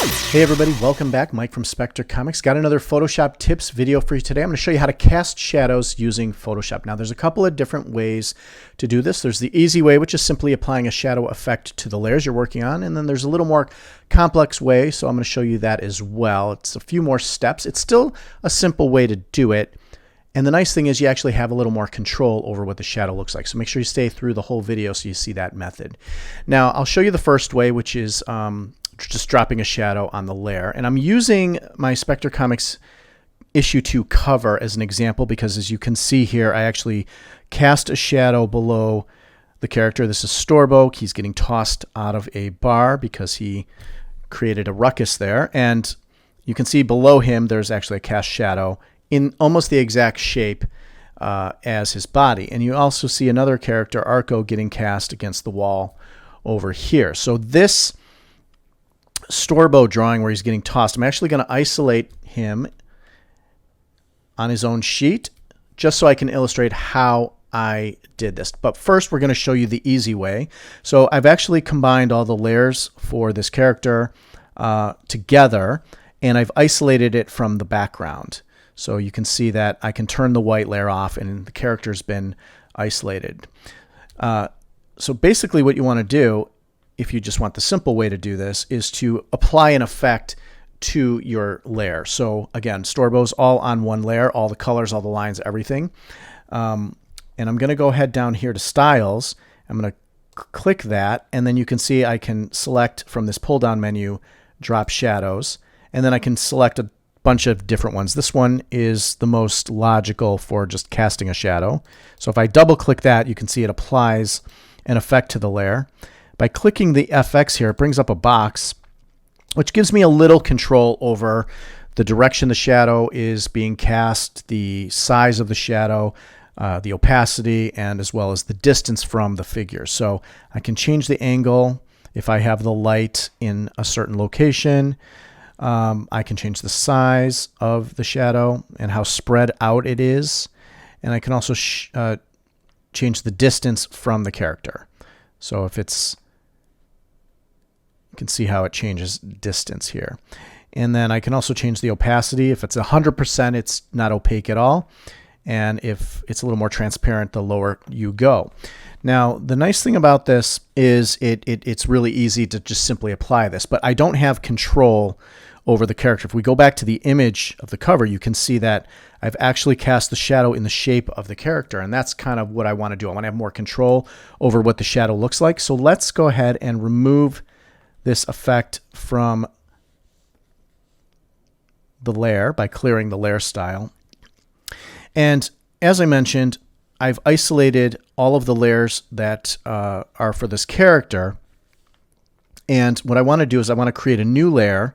Hey everybody, welcome back. Mike from Spectre Comics. Got another Photoshop tips video for you today. I'm going to show you how to cast shadows using Photoshop. Now there's a couple of different ways to do this. There's the easy way, which is simply applying a shadow effect to the layers you're working on. And then there's a little more complex way, so I'm going to show you that as well. It's a few more steps. It's still a simple way to do it. And the nice thing is you actually have a little more control over what the shadow looks like. So make sure you stay through the whole video so you see that method. Now I'll show you the first way, which is just dropping a shadow on the layer. And I'm using my Spectre Comics Issue 2 cover as an example because, as you can see here, I actually cast a shadow below the character. This is Storbo. He's getting tossed out of a bar because he created a ruckus there. And you can see below him there's actually a cast shadow in almost the exact shape as his body. And you also see another character, Arco, getting cast against the wall over here. So this Storbo drawing where he's getting tossed, I'm actually going to isolate him on his own sheet just so I can illustrate how I did this. But first we're going to show you the easy way. So I've actually combined all the layers for this character together, and I've isolated it from the background. So you can see that I can turn the white layer off and the character's been isolated. So basically what you want to do, if you just want the simple way to do this, is to apply an effect to your layer. So again, Storbo's all on one layer, all the colors, all the lines, everything. And I'm going to go ahead down here to Styles. I'm going to click that, and then you can see I can select from this pull-down menu, Drop Shadows, and then I can select a bunch of different ones. This one is the most logical for just casting a shadow. So if I double-click that, you can see it applies an effect to the layer. By clicking the FX here, it brings up a box, which gives me a little control over the direction the shadow is being cast, the size of the shadow, the opacity, and as well as the distance from the figure. So I can change the angle if I have the light in a certain location. I can change the size of the shadow and how spread out it is. And I can also change the distance from the character. So if it's, you can see how it changes distance here. And then I can also change the opacity. If it's 100%, it's not opaque at all. And if it's a little more transparent, the lower you go. Now, the nice thing about this is it's really easy to just simply apply this, but I don't have control over the character. If we go back to the image of the cover, you can see that I've actually cast the shadow in the shape of the character, and that's kind of what I want to do. I want to have more control over what the shadow looks like. So let's go ahead and remove this effect from the layer by clearing the layer style. And as I mentioned, I've isolated all of the layers that are for this character. And what I want to do is I want to create a new layer,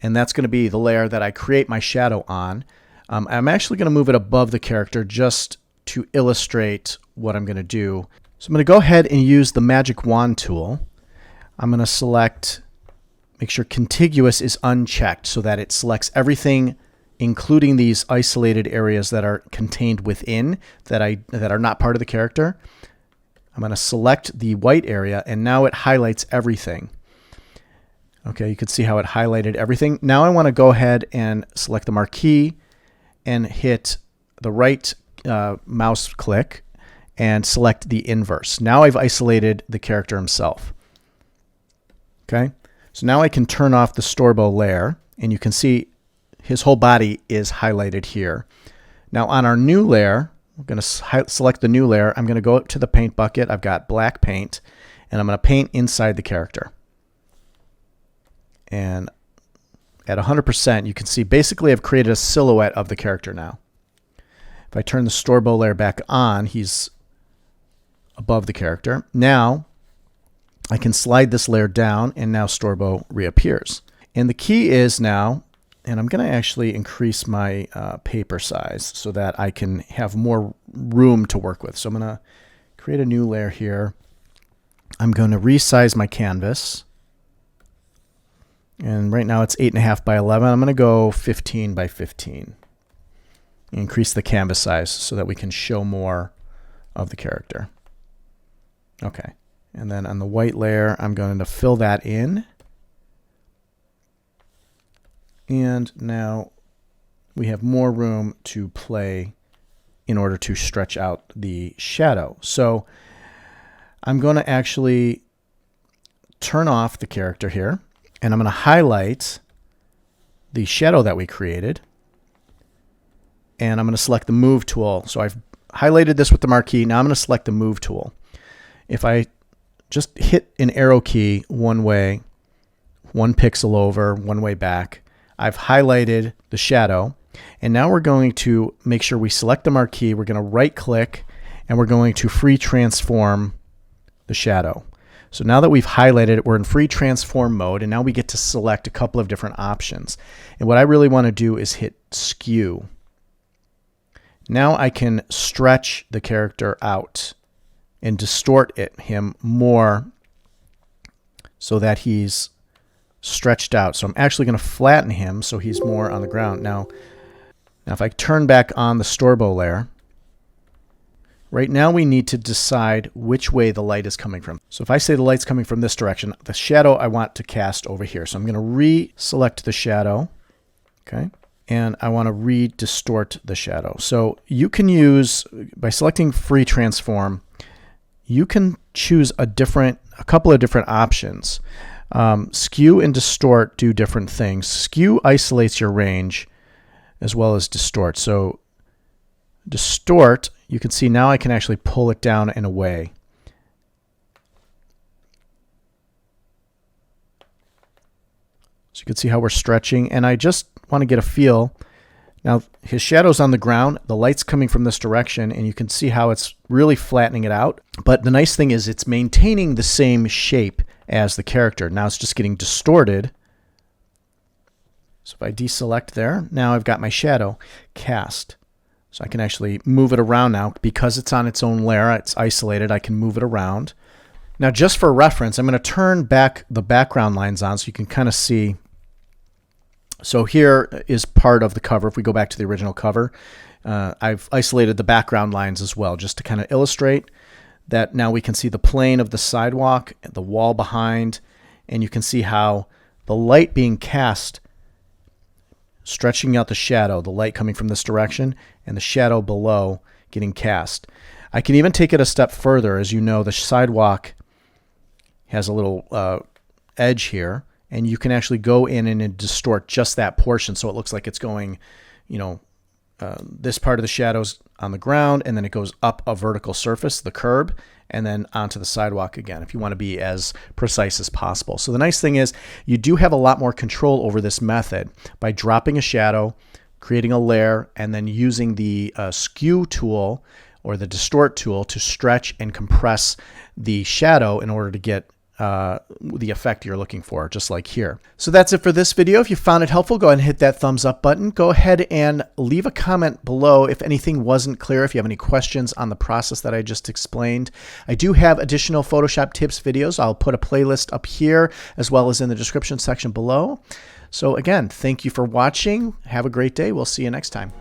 and that's going to be the layer that I create my shadow on. I'm actually going to move it above the character just to illustrate what I'm going to do. So I'm going to go ahead and use the magic wand tool. I'm going to select, make sure contiguous is unchecked so that it selects everything, including these isolated areas that are contained within that are not part of the character. I'm going to select the white area, and now it highlights everything. Okay, you can see how it highlighted everything. Now I want to go ahead and select the marquee and hit the right mouse click and select the inverse. Now I've isolated the character himself. Okay, so now I can turn off the Storbo layer, and you can see his whole body is highlighted here. Now on our new layer, we're going to select the new layer. I'm going to go up to the paint bucket. I've got black paint, and I'm going to paint inside the character. And at 100%, you can see basically I've created a silhouette of the character now. If I turn the Storbo layer back on, he's above the character. Now I can slide this layer down, and now Storbo reappears. And the key is now, and I'm going to actually increase my paper size so that I can have more room to work with. So I'm going to create a new layer here. I'm going to resize my canvas. And right now it's 8.5 by 11. I'm going to go 15 by 15. Increase the canvas size so that we can show more of the character. Okay. And then on the white layer, I'm going to fill that in. And now we have more room to play in order to stretch out the shadow. So I'm going to actually turn off the character here, and I'm going to highlight the shadow that we created, and I'm going to select the Move tool. So I've highlighted this with the marquee. Now I'm going to select the Move tool. If I just hit an arrow key one way, 1 pixel over, 1 way back, I've highlighted the shadow. And now we're going to make sure we select the marquee. We're going to right click, and we're going to free transform the shadow. So now that we've highlighted it, we're in free transform mode, and now we get to select a couple of different options. And what I really want to do is hit skew. Now I can stretch the character out and distort him more so that he's stretched out. So I'm actually going to flatten him so he's more on the ground. Now if I turn back on the Storbo layer, right now we need to decide which way the light is coming from. So if I say the light's coming from this direction, the shadow I want to cast over here. So I'm going to re-select the shadow, okay? And I want to re-distort the shadow. So you can use, by selecting free transform, you can choose a couple of different options. Skew and distort do different things. Skew isolates your range as well as distort. So distort, you can see now I can actually pull it down and away. So you can see how we're stretching, and I just want to get a feel. Now his shadow's on the ground, the light's coming from this direction, and you can see how it's really flattening it out. But the nice thing is it's maintaining the same shape as the character. Now it's just getting distorted. So if I deselect there, now I've got my shadow cast. So I can actually move it around now. Because it's on its own layer, it's isolated, I can move it around. Now just for reference, I'm going to turn back the background lines on so you can kind of see. So here is part of the cover. If we go back to the original cover, I've isolated the background lines as well, just to kind of illustrate that now we can see the plane of the sidewalk, the wall behind, and you can see how the light being cast, stretching out the shadow, the light coming from this direction, and the shadow below getting cast. I can even take it a step further. As you know, the sidewalk has a little edge here, and you can actually go in and distort just that portion so it looks like it's going, this part of the shadow's on the ground, and then it goes up a vertical surface, the curb, and then onto the sidewalk again, if you want to be as precise as possible. So the nice thing is you do have a lot more control over this method by dropping a shadow, creating a layer, and then using the skew tool or the distort tool to stretch and compress the shadow in order to get the effect you're looking for, just like here. So that's it for this video. If you found it helpful, go ahead and hit that thumbs up button. Go ahead and leave a comment below if anything wasn't clear, if you have any questions on the process that I just explained. I do have additional Photoshop tips videos. I'll put a playlist up here as well as in the description section below. So again, thank you for watching. Have a great day. We'll see you next time.